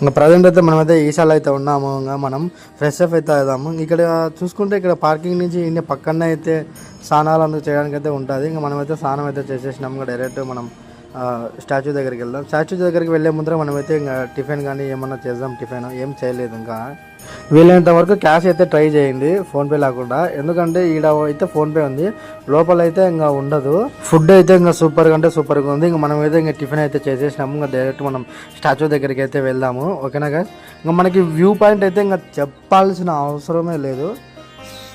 ఇంకా ప్రజెంట్ అయితే మనమైతే ఈసాలో అయితే ఉన్నాము. ఇంకా మనం ఫ్రెష్ అప్ అయితే అవుదాము. ఇక్కడ చూసుకుంటే ఇక్కడ పార్కింగ్ నుంచి ఇండియా పక్కనే అయితే స్నానాలు అందుకు చేయడానికి అయితే ఉంటుంది. ఇంకా మనమైతే స్నానం అయితే చేసేసినాము. ఇంకా డైరెక్ట్ మనం స్టాచ్యూ దగ్గరికి వెళ్దాం. స్టాచ్యూ దగ్గరికి వెళ్ళే ముందర మనమైతే ఇంకా టిఫిన్ కానీ ఏమన్నా చేద్దాం. టిఫిన్ ఏం చేయలేదు. ఇంకా వీలైనంత వరకు క్యాష్ అయితే ట్రై చేయండి, ఫోన్పే లేకుండా. ఎందుకంటే ఈడ అయితే ఫోన్పే ఉంది, లోపల అయితే ఇంకా ఉండదు. ఫుడ్ అయితే ఇంకా సూపర్గా అంటే సూపర్గా ఉంది. ఇంకా మనం అయితే ఇంకా టిఫిన్ అయితే చేసేసినాము. ఇంకా డైరెక్ట్ మనం స్టాచ్యూ దగ్గరికి అయితే వెళ్దాము. ఓకేనా గాయ్స్? ఇంకా మనకి వ్యూ పాయింట్ అయితే ఇంకా చెప్పాల్సిన అవసరమే లేదు.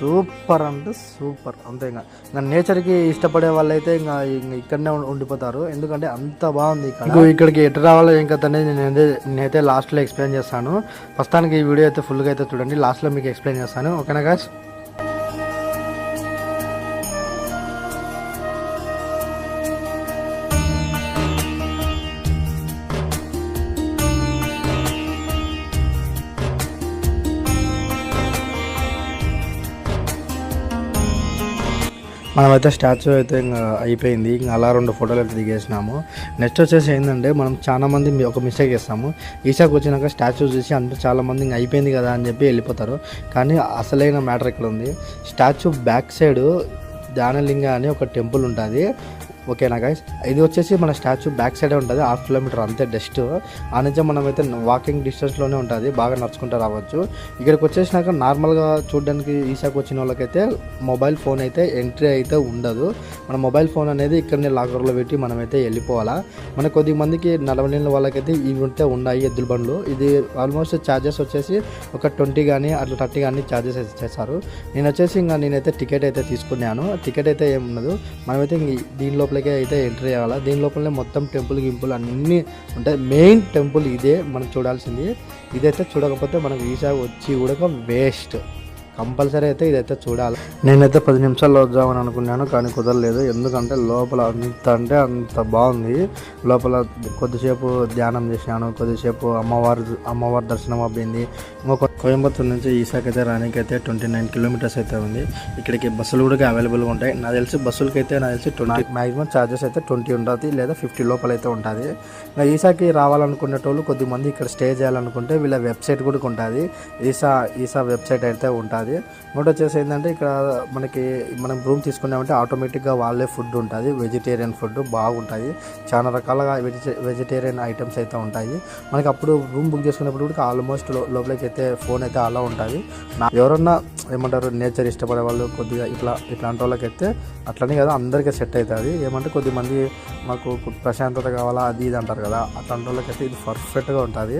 సూపర్ అంటే సూపర్. అంతే ఇంకా నేచర్కి ఇష్టపడే వాళ్ళైతే ఇంకా ఇక్కడనే ఉండిపోతారు. ఎందుకంటే అంత బాగుంది ఇక్కడికి ఎటు రావాలో ఏం కథ అనేది నేనైతే లాస్ట్లో ఎక్స్ప్లెయిన్ చేస్తాను. ప్రస్తుతానికి ఈ వీడియో అయితే ఫుల్గా అయితే చూడండి, లాస్ట్లో మీకు ఎక్స్ప్లెయిన్ చేస్తాను. ఓకేనా గాయ్స్? మనమైతే స్టాచ్యూ అయితే ఇంకా అయిపోయింది. ఇంకా అలా 2 ఫోటోలు అయితే దిగేసినాము. నెక్స్ట్ వచ్చేసి ఏంటంటే మనం చాలా మంది ఒక మిస్టేక్ చేస్తాము. ఈసాకి వచ్చినాక స్టాచ్యూ చూసి అంటే చాలామంది ఇంకా అయిపోయింది కదా అని చెప్పి వెళ్ళిపోతారు. కానీ అసలైన మ్యాటర్ ఇక్కడ ఉంది. స్టాచ్యూ బ్యాక్ సైడ్ ధ్యానలింగ అని ఒక టెంపుల్ ఉంటుంది. ఓకేనా గైస్? ఇది వచ్చేసి మన స్టాచ్యూ బ్యాక్ సైడే ఉంటుంది. 1/2 కిలోమీటర్ అంతే డస్ట్. ఆ నుంచి మనమైతే వాకింగ్ డిస్టెన్స్లోనే ఉంటుంది, బాగా నడుచుకుంటూ రావచ్చు. ఇక్కడికి వచ్చేసినాక నార్మల్గా చూడడానికి ఈసాకి వచ్చిన వాళ్ళకైతే మొబైల్ ఫోన్ అయితే ఎంట్రీ అయితే ఉండదు. మన మొబైల్ ఫోన్ అనేది ఇక్కడనే లాకర్లో పెట్టి మనమైతే వెళ్ళిపోవాలా. మన కొద్ది మందికి 40 ఏళ్ళ వాళ్ళకైతే ఇవి ఉంటే ఉన్నాయి ఎద్దుల బండ్లు. ఇది ఆల్మోస్ట్ ఛార్జెస్ వచ్చేసి ఒక 20 కానీ అట్లా 30 కానీ ఛార్జెస్ అయితే చేస్తారు. నేనైతే టికెట్ అయితే తీసుకున్నాను. టికెట్ అయితే ఏం ఉండదు, మనమైతే దీని లోపలికి అయితే ఎంట్రీ అవ్వాలా. దీని లోపలనే మొత్తం టెంపుల్ గింపుల్ అన్నీ ఉంటాయి. మెయిన్ టెంపుల్ ఇదే మనం చూడాల్సింది. ఇదైతే చూడకపోతే మనకు వీసా వచ్చి కూడా వేస్ట్. కంపల్సరీ అయితే ఇదైతే చూడాలి. నేనైతే 10 నిమిషాల్లో వద్దామని అనుకున్నాను, కానీ కుదరలేదు. ఎందుకంటే లోపల అంత అంటే అంత బాగుంది. లోపల కొద్దిసేపు ధ్యానం చేశాను, కొద్దిసేపు అమ్మవారి దర్శనం అయింది. కోయంబత్తూరు నుంచి ఈసాకి అయితే రానికి అయితే 29 కిలోమీటర్స్ అయితే ఉంది. ఇక్కడికి బస్సులు కూడా అవైలబుల్గా ఉంటాయి. నాకు తెలిసి బస్సులకైతే 20 మ్యాక్సిమం ఛార్జెస్ అయితే 20 ఉంటుంది, లేదా 50 లోపల అయితే ఉంటుంది. ఇంకా ఈసాకి రావాలనుకునేటోళ్ళు కొద్దిమంది ఇక్కడ స్టే చేయాలనుకుంటే వీళ్ళ వెబ్సైట్ కూడా ఉంటుంది. ఈసా వెబ్సైట్ అయితే ఉంటుంది. ఇంకోటి వచ్చేసి ఏంటంటే ఇక్కడ మనం రూమ్ తీసుకున్నామంటే ఆటోమేటిక్గా వాళ్ళే ఫుడ్ ఉంటుంది, వెజిటేరియన్ ఫుడ్ బాగుంటుంది. చాలా రకాలుగా వెజిటేరియన్ ఐటమ్స్ అయితే ఉంటాయి. మనకి అప్పుడు రూమ్ బుక్ చేసుకున్నప్పుడు కూడా ఆల్మోస్ట్ లోపలికి అయితే ఫోన్ అయితే అలా ఉంటుంది. ఎవరన్నా ఏమంటారు నేచర్ ఇష్టపడే వాళ్ళు కొద్దిగా ఇట్లాంటి వాళ్ళకైతే అట్లనే కదా అందరికీ సెట్ అవుతుంది. ఏమంటే కొద్దిమంది మాకు ప్రశాంతత కావాలా అది ఇది అంటారు కదా, అట్లాంటి వాళ్ళకైతే ఇది పర్ఫెక్ట్గా ఉంటుంది.